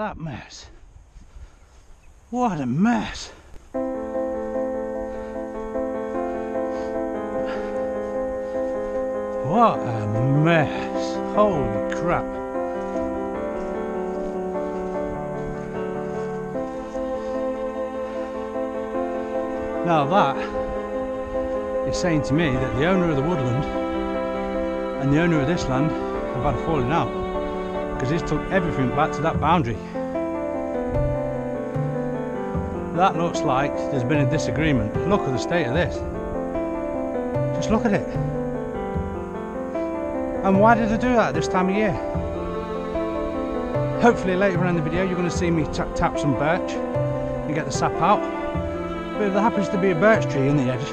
that mess. What a mess. What a mess. Holy crap. Now that is saying to me that the owner of the woodland and the owner of this land have had a falling out, because he's took everything back to that boundary. That looks like there's been a disagreement. Look at the state of this. Just look at it. And why did I do that this time of year? Hopefully later on in the video you're going to see me tap some birch and get the sap out. But if there happens to be a birch tree in the edge,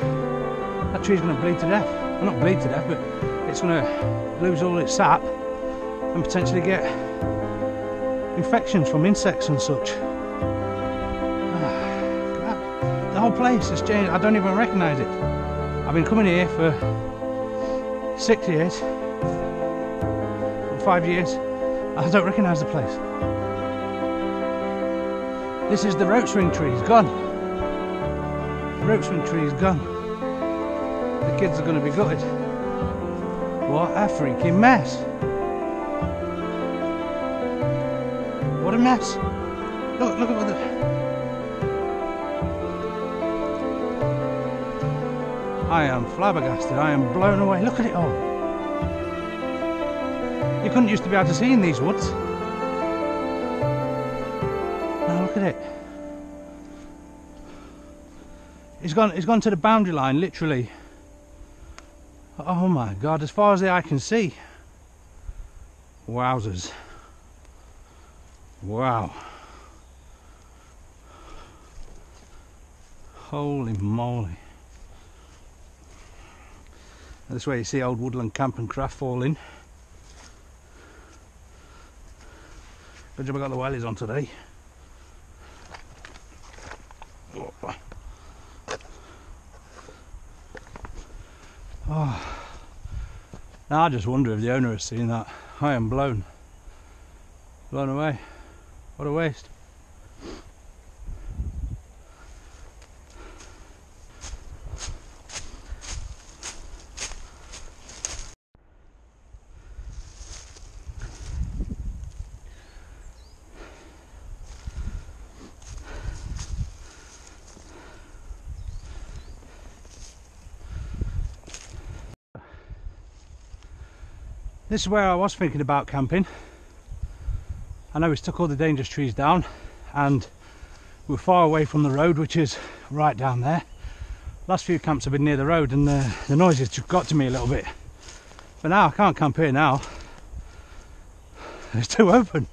that tree's going to bleed to death. Well, not bleed to death, but it's going to lose all its sap and potentially get infections from insects and such. The whole place has changed. I don't even recognise it. I've been coming here for 6 years, 5 years. I don't recognise the place. This is the roach swing tree, it's gone. The roach swing tree is gone. The kids are going to be gutted. What a freaking mess. What a mess. Look at what the... I am flabbergasted, I am blown away. Look at it all. You couldn't used to be able to see in these woods. Now look at it. It's gone to the boundary line, literally. Oh my God, as far as the eye can see. Wowzers. Wow. Holy moly. This way you see old Woodland camp and craft falling. Good job I got the wellies on today. Oh. Now I just wonder if the owner has seen that. I am blown away. What a waste. This is where I was thinking about camping. I know we took all the dangerous trees down and we're far away from the road, which is right down there. Last few camps have been near the road and the noises just got to me a little bit. But now I can't camp here now. It's too open.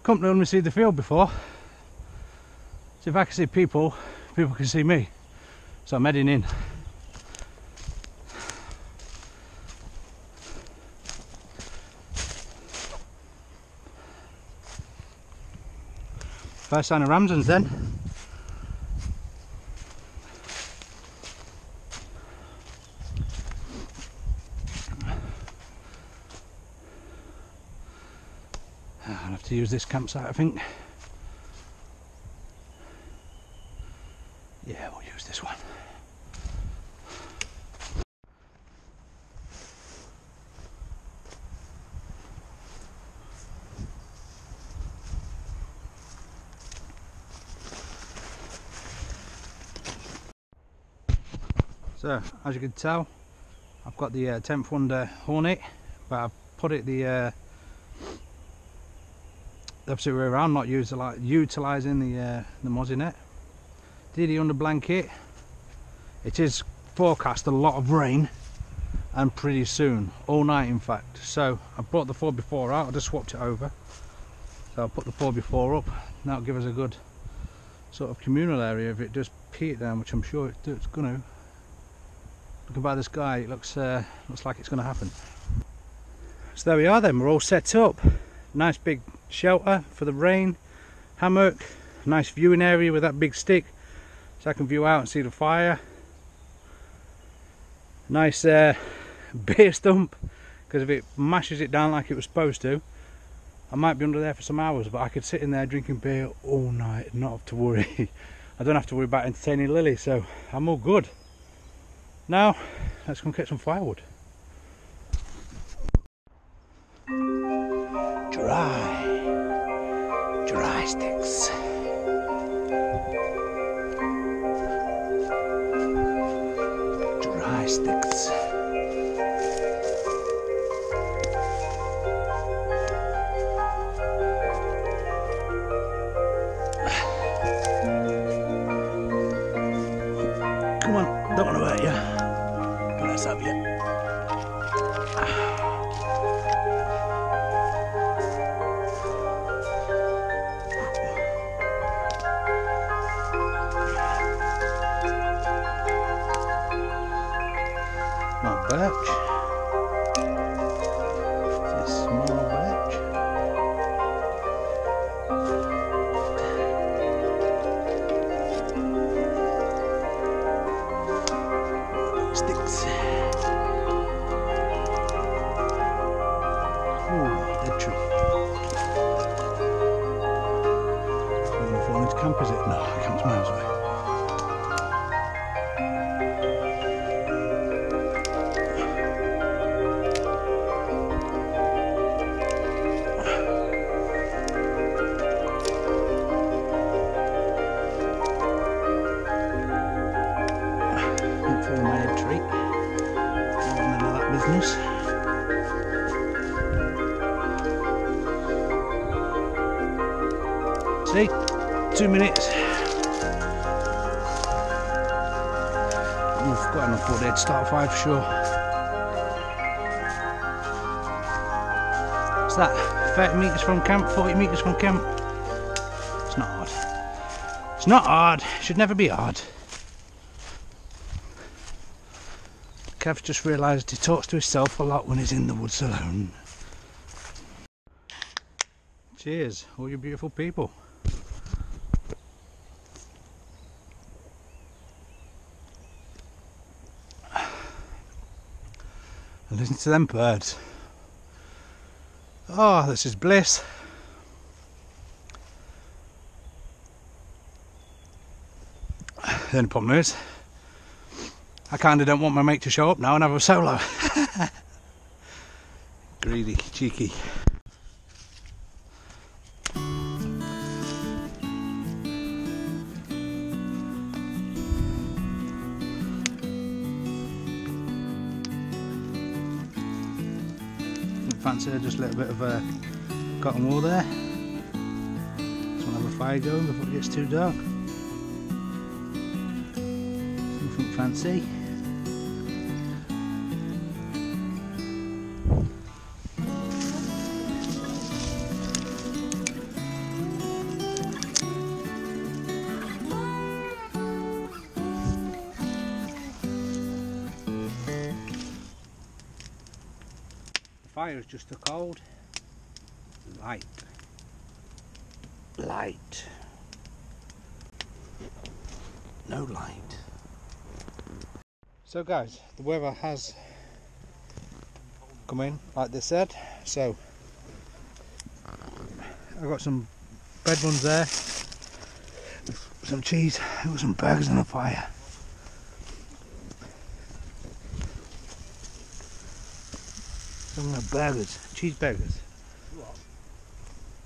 Couldn't only see the field before. So if I can see people, people can see me. So I'm heading in. First sign of ramsons then. I'll have to use this campsite, I think. Yeah, we'll use this one. So, as you can tell, I've got the 10th Wonder Hornet, but I've put it the opposite way around, not utilising the mozzie net. DD under blanket. It is forecast a lot of rain, and pretty soon, all night in fact. So I brought the 4x4 out, I just swapped it over. So I'll put the 4x4 up, and that'll give us a good sort of communal area if it does pee it down, which I'm sure it's going to. Looking by the sky, it looks like it's going to happen. So there we are then, we're all set up. Nice big shelter for the rain, hammock, nice viewing area with that big stick so I can view out and see the fire. Nice beer stump, because if it mashes it down like it was supposed to, I might be under there for some hours, but I could sit in there drinking beer all night and not have to worry. I don't have to worry about entertaining Lily, so I'm all good. Now, let's go and get some firewood. Dry sticks. Dry sticks. Come on, don't want to hurt you, but let's have you. More birch. This small birch. Sticks. Oh, dead tree. I'm going to fall into camp, is it? No, camp's miles away. For my head tree. None of that business. See? 2 minutes. We've got enough wood here to start a fire for sure. What's that? 30 metres from camp, 40 metres from camp. It's not hard. It's not hard. It should never be hard. Kev's just realised he talks to himself a lot when he's in the woods alone. Cheers, all you beautiful people. And listen to them birds. Oh, this is bliss. The only problem is, I kinda don't want my mate to show up now and have a solo. Greedy, cheeky. Fancy just a little bit of cotton wool there. Just want to have a fire going before it gets too dark. Something fancy. Fire is just a cold light. No light. So guys, the weather has come in like they said, so I've got some bread buns there, some cheese, I've got some burgers on the fire. Some burgers, cheeseburgers. What?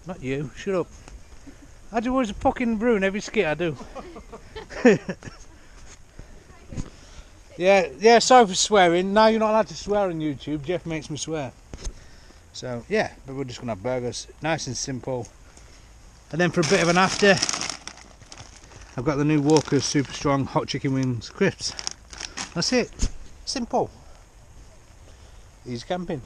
Not you, shut up. I do always fucking ruin every skit I do. Yeah, sorry for swearing. Now you're not allowed to swear on YouTube. Jeff makes me swear. So yeah, but we're just gonna have burgers, nice and simple. And then for a bit of an after, I've got the new Walker's Super Strong Hot Chicken Wings crisps. That's it. Simple. Easy camping.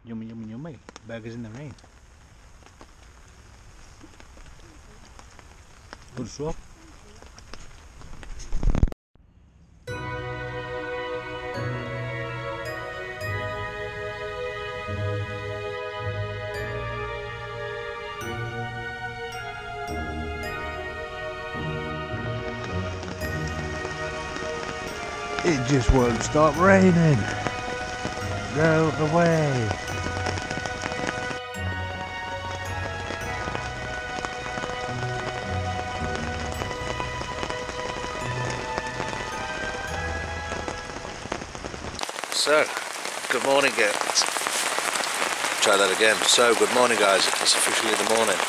Yummy, yummy, yummy. Burgers in the rain. Good stuff. It just won't stop raining. Go away. So, good morning guys. Try that again. So, good morning guys. It's officially the morning.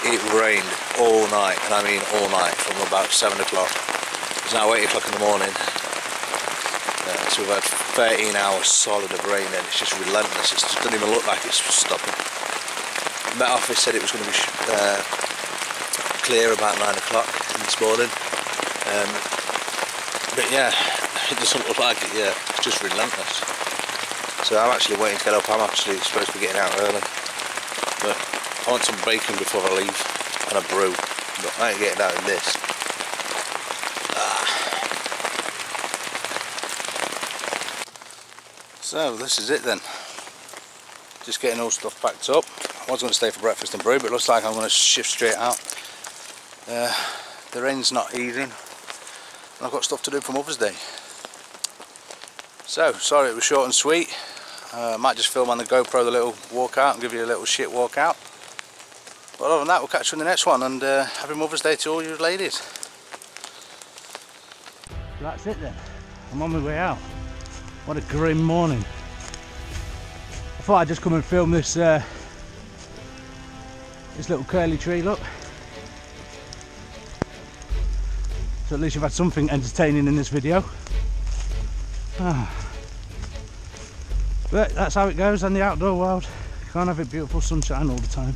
It rained all night, and I mean all night, from about 7 o'clock. It's now 8 o'clock in the morning. So we've had 13 hours solid of rain, and it's just relentless. It doesn't even look like it's stopping. The Met Office said it was going to be clear about 9 o'clock this morning. But yeah, it doesn't look like it yet. It's just relentless. So I'm actually waiting to get up. I'm actually supposed to be getting out early. But I want some bacon before I leave, and a brew. But I ain't getting out in this. So this is it then. Just getting all stuff packed up. I was going to stay for breakfast and brew, but it looks like I'm going to shift straight out. The rain's not easing, and I've got stuff to do for Mother's Day. So, sorry it was short and sweet. I might just film on the GoPro the little walkout and give you a little shit walkout. But other than that, we'll catch you in the next one, and happy Mother's Day to all you ladies. So that's it then. I'm on my way out. What a grim morning. I thought I'd just come and film this this little curly tree, look. So at least you've had something entertaining in this video. But that's how it goes in the outdoor world. You can't have it beautiful sunshine all the time.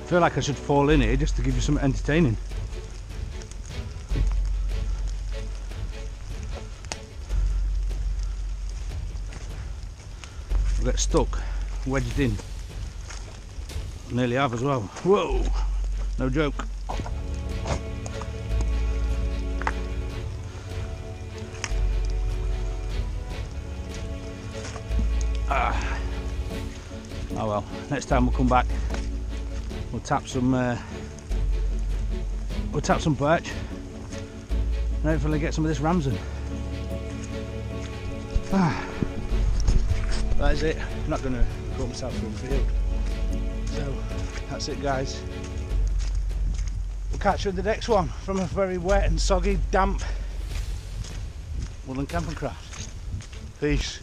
I feel like I should fall in here just to give you some entertaining. I'll get stuck, wedged in. Nearly have as well. Whoa! No joke. Oh well, next time we'll come back. We'll tap some perch and hopefully get some of this ramsing. That is it. I'm not going to cut myself through the field. So that's it guys. We'll catch you in the next one from a very wet and soggy, damp Woodland camping craft. Peace.